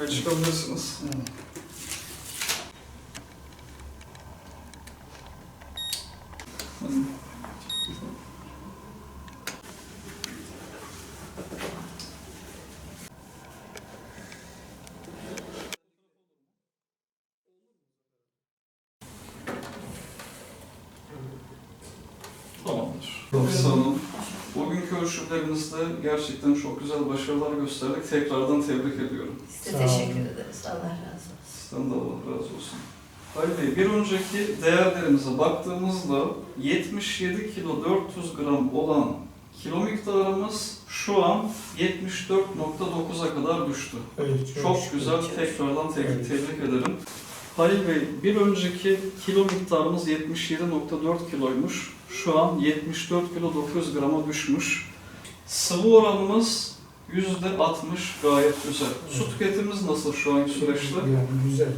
Şöyle çıkabilirsiniz. Tamamdır. Sağ olun. Bugünkü ölçümlerinizde gerçekten çok güzel başarılar gösterdik. Tekrardan tebrik ediyorum. Size teşekkür ederiz. Allah razı olsun. Sizden de Allah razı olsun. Halil Bey, bir önceki değerlerimize baktığımızda 77 kilo 400 gram olan kilo miktarımız şu an 74,9'a kadar düştü. Evet, Çok güzel. Tekrardan Evet. tebrik ederim. Halil Bey, bir önceki kilo miktarımız 77,4 kiloymuş. Şu an 74 kilo 900 grama düşmüş. Sıvı oranımız %60, gayet güzel. Su tüketimimiz nasıl şu anki süreçte? Yani güzel.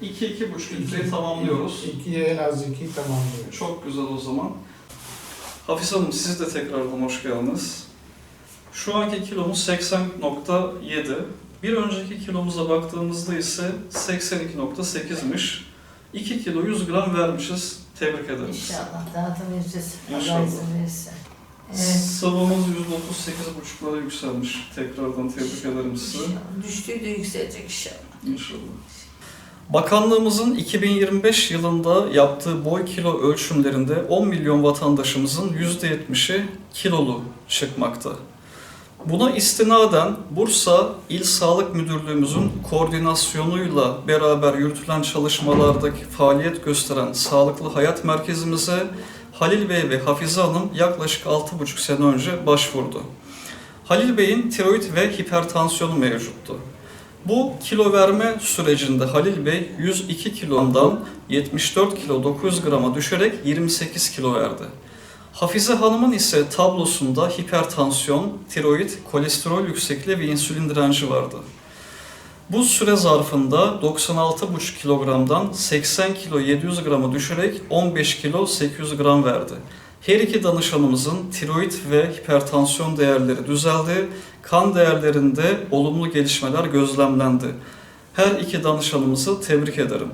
2-2,5 litreyi tamamlıyoruz. 2'ye en az 2 tamamlıyoruz. Çok güzel o zaman. Hafize Hanım, siz de tekrardan hoş geldiniz. Şu anki kilomuz 80,7. Bir önceki kilomuza baktığımızda ise 82,8'miş. 2 kilo 100 gram vermişiz. Tebrik ederiz. İnşallah daha da vereceğiz. İnşallah. Allah izin verirse. Sıvımız %38,5'lara yükselmiş. Tekrardan tebrik ederim sizi. İnşallah. Düştüğü de yükselecek inşallah. İnşallah. Bakanlığımızın 2025 yılında yaptığı boy kilo ölçümlerinde 10 milyon vatandaşımızın %70'i kilolu çıkmakta. Buna istinaden Bursa İl Sağlık Müdürlüğümüzün koordinasyonuyla beraber yürütülen çalışmalardaki faaliyet gösteren Sağlıklı Hayat Merkezimize Halil Bey ve Hafize Hanım yaklaşık 6,5 sene önce başvurdu. Halil Bey'in tiroid ve hipertansiyonu mevcuttu. Bu kilo verme sürecinde Halil Bey 102 kilondan 74 kilo 900 grama düşerek 28 kilo verdi. Hafize Hanım'ın ise tablosunda hipertansiyon, tiroid, kolesterol yüksekliği ve insülin direnci vardı. Bu süre zarfında 96,5 kilogramdan 80 kilo 700 grama düşerek 15 kilo 800 gram verdi. Her iki danışanımızın tiroid ve hipertansiyon değerleri düzeldi, kan değerlerinde olumlu gelişmeler gözlemlendi. Her iki danışanımızı tebrik ederim.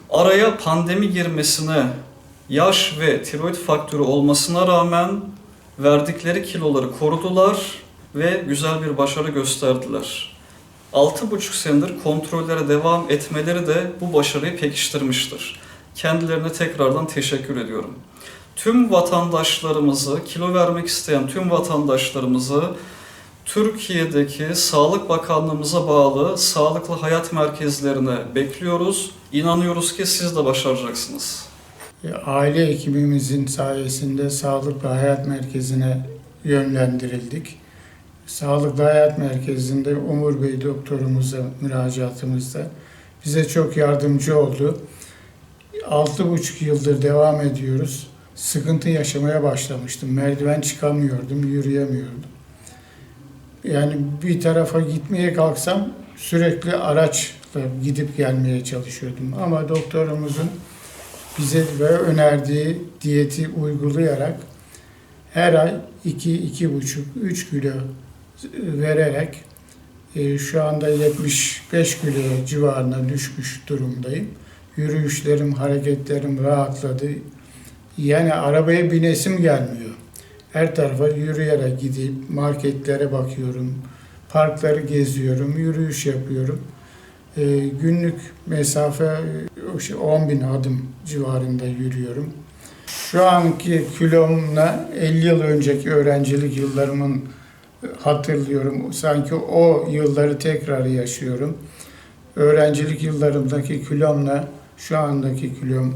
Araya pandemi girmesine, yaş ve tiroid faktörü olmasına rağmen verdikleri kiloları korudular ve güzel bir başarı gösterdiler. 6,5 senedir kontrollere devam etmeleri de bu başarıyı pekiştirmiştir. Kendilerine tekrardan teşekkür ediyorum. Tüm vatandaşlarımızı, kilo vermek isteyen tüm vatandaşlarımızı Türkiye'deki Sağlık Bakanlığımıza bağlı Sağlıklı Hayat Merkezlerine bekliyoruz. İnanıyoruz ki siz de başaracaksınız. Aile hekimimizin sayesinde Sağlıklı Hayat Merkezi'ne yönlendirildik. Sağlıklı Hayat Merkezi'nde Umur Bey doktorumuza müracaatımızda bize çok yardımcı oldu. 6,5 yıldır devam ediyoruz. Sıkıntı yaşamaya başlamıştım. Merdiven çıkamıyordum, yürüyemiyordum. Yani bir tarafa gitmeye kalksam sürekli araçla gidip gelmeye çalışıyordum. Ama doktorumuzun bize ve önerdiği diyeti uygulayarak her ay 2-2,5-3 kilo vererek şu anda 75 kilo civarına düşmüş durumdayım. Yürüyüşlerim, hareketlerim rahatladı. Yani arabaya binesim gelmiyor. Her tarafa yürüyerek gidip marketlere bakıyorum, parkları geziyorum, yürüyüş yapıyorum. Günlük mesafe 10.000 adım civarında yürüyorum. Şu anki kilomla 50 yıl önceki öğrencilik yıllarımın hatırlıyorum. Sanki o yılları tekrar yaşıyorum. Öğrencilik yıllarımdaki kilomla şu andaki kilom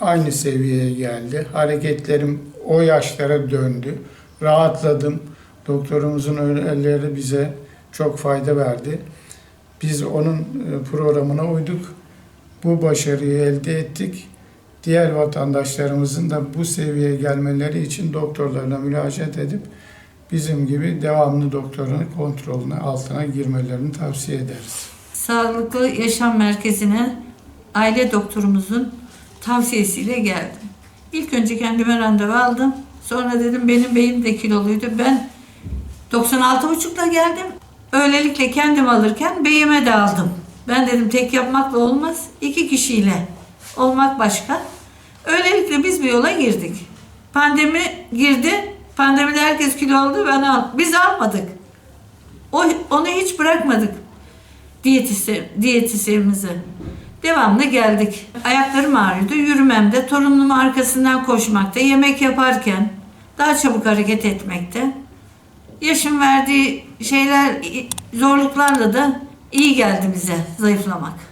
aynı seviyeye geldi. Hareketlerim o yaşlara döndü. Rahatladım. Doktorumuzun önerileri bize çok fayda verdi. Biz onun programına uyduk. Bu başarıyı elde ettik. Diğer vatandaşlarımızın da bu seviyeye gelmeleri için doktorlarına müracaat edip bizim gibi devamlı doktorun kontrolüne altına girmelerini tavsiye ederiz. Sağlıklı Yaşam Merkezi'ne aile doktorumuzun tavsiyesiyle geldim. İlk önce kendime randevu aldım. Sonra dedim benim beyim de kiloluydu. Ben 96,5'la geldim. Öylelikle kendim alırken beyime de aldım. Ben dedim tek yapmakla olmaz, 2 kişiyle olmak başka. Öylelikle biz bir yola girdik. Pandemi girdi, pandemide herkes kilo aldı, biz almadık. Onu hiç bırakmadık diyetisyenimize. Devamlı geldik. Ayaklarım ağrıyordu, yürümemde, torunumun arkasından koşmakta, yemek yaparken, daha çabuk hareket etmekte. Yaşın verdiği zorluklarla da iyi geldi bize zayıflamak.